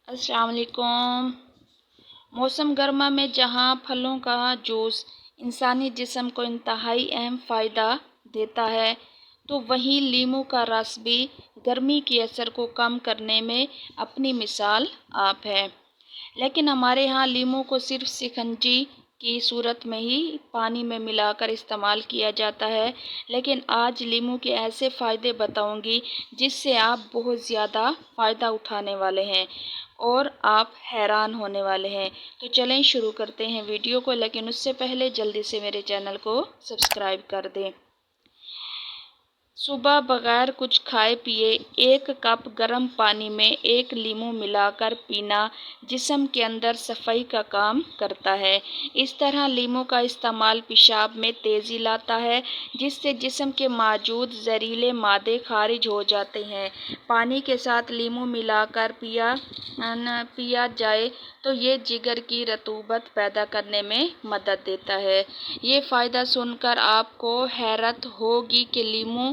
अस्सलाम वालेकुम। मौसम गर्मा में जहाँ फलों का जूस इंसानी जिस्म को इंतहाई अहम फ़ायदा देता है, तो वहीं लीमू का रस भी गर्मी के असर को कम करने में अपनी मिसाल आप है। लेकिन हमारे यहाँ लीमू को सिर्फ शिकंजी की सूरत में ही पानी में मिलाकर इस्तेमाल किया जाता है। लेकिन आज लीमू के ऐसे फ़ायदे बताऊंगी जिससे आप बहुत ज़्यादा फ़ायदा उठाने वाले हैं और आप हैरान होने वाले हैं। तो चलें शुरू करते हैं वीडियो को, लेकिन उससे पहले जल्दी से मेरे चैनल को सब्सक्राइब कर दें। सुबह बगैर कुछ खाए पिए 1 कप गर्म पानी में 1 लीमू मिलाकर पीना जिस्म के अंदर सफाई का काम करता है। इस तरह लीमू का इस्तेमाल पेशाब में तेज़ी लाता है, जिससे जिस्म के मौजूद जहरीले मादे खारिज हो जाते हैं। पानी के साथ लीमू मिलाकर पिया जाए तो ये जिगर की रतूबत पैदा करने में मदद देता है। ये फ़ायदा सुनकर आपको हैरत होगी कि लीमू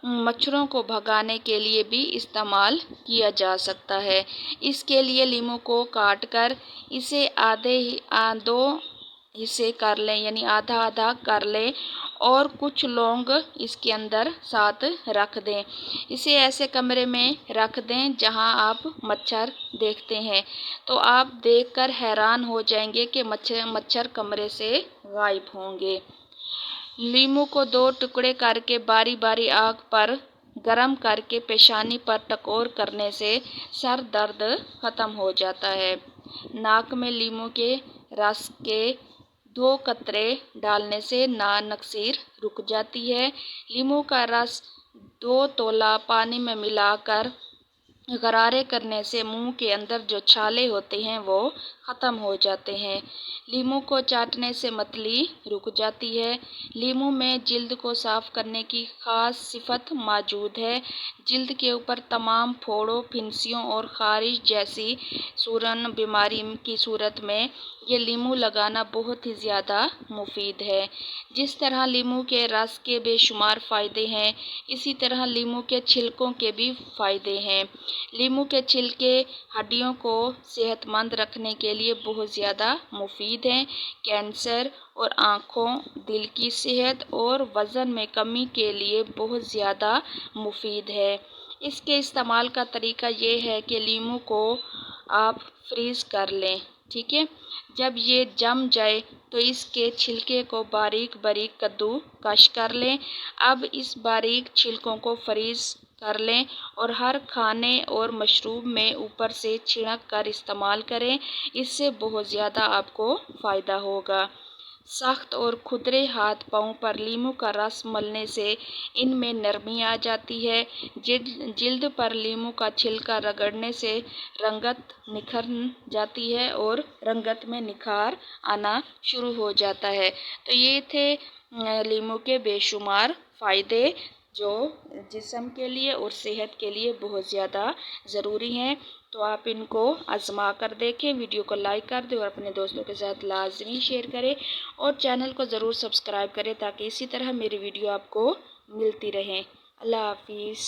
मच्छरों को भगाने के लिए भी इस्तेमाल किया जा सकता है। इसके लिए लीमू को काटकर इसे दो हिस्से कर लें, यानी आधा आधा कर लें और कुछ लौंग इसके अंदर साथ रख दें। इसे ऐसे कमरे में रख दें जहां आप मच्छर देखते हैं, तो आप देखकर हैरान हो जाएंगे कि मच्छर कमरे से गायब होंगे। लीमू को 2 टुकड़े करके बारी बारी आग पर गरम करके पेशानी पर टकोर करने से सर दर्द खत्म हो जाता है। नाक में लीमू के रस के 2 कतरे डालने से नक्सीर रुक जाती है। लीमू का रस 2 तोला पानी में मिलाकर गरारे करने से मुंह के अंदर जो छाले होते हैं वो ख़त्म हो जाते हैं। लीमू को चाटने से मतली रुक जाती है। लीमू में जिल्द को साफ़ करने की ख़ास सिफत मौजूद है। जिल्द के ऊपर तमाम फोड़ों, फिंसियों और ख़ारिश जैसी सूरन बीमारी की सूरत में ये लीमू लगाना बहुत ही ज़्यादा मुफीद है। जिस तरह लीमू के रस के बेशुमार फ़ायदे हैं, इसी तरह लीमू के छिलकों के भी फ़ायदे हैं। लीमू के छिलके हड्डियों को सेहतमंद रखने के लिए बहुत ज़्यादा मुफीद हैं। कैंसर और आँखों, दिल की सेहत और वज़न में कमी के लिए बहुत ज़्यादा मुफीद है। इसके इस्तेमाल का तरीका ये है कि लीमू को आप फ्रीज़ कर लें, ठीक है। जब ये जम जाए तो इसके छिलके को बारीक बारीक कद्दूकस कर लें। अब इस बारीक छिलकों को फ्रीज़ कर लें और हर खाने और मशरूब में ऊपर से छिड़क कर इस्तेमाल करें। इससे बहुत ज़्यादा आपको फ़ायदा होगा। सख्त और खुरदरे हाथ पाँव पर लीमू का रस मलने से इनमें नरमी आ जाती है। जिल्द पर लीमू का छिलका रगड़ने से रंगत निखर जाती है और रंगत में निखार आना शुरू हो जाता है। तो ये थे लीमू के बेशुमार फ़ायदे जो जिस्म के लिए और सेहत के लिए बहुत ज़्यादा ज़रूरी हैं। तो आप इनको आज़मा कर देखें। वीडियो को लाइक कर दें और अपने दोस्तों के साथ लाजमी शेयर करें और चैनल को ज़रूर सब्सक्राइब करें ताकि इसी तरह मेरी वीडियो आपको मिलती रहें। अल्लाह हाफिज़।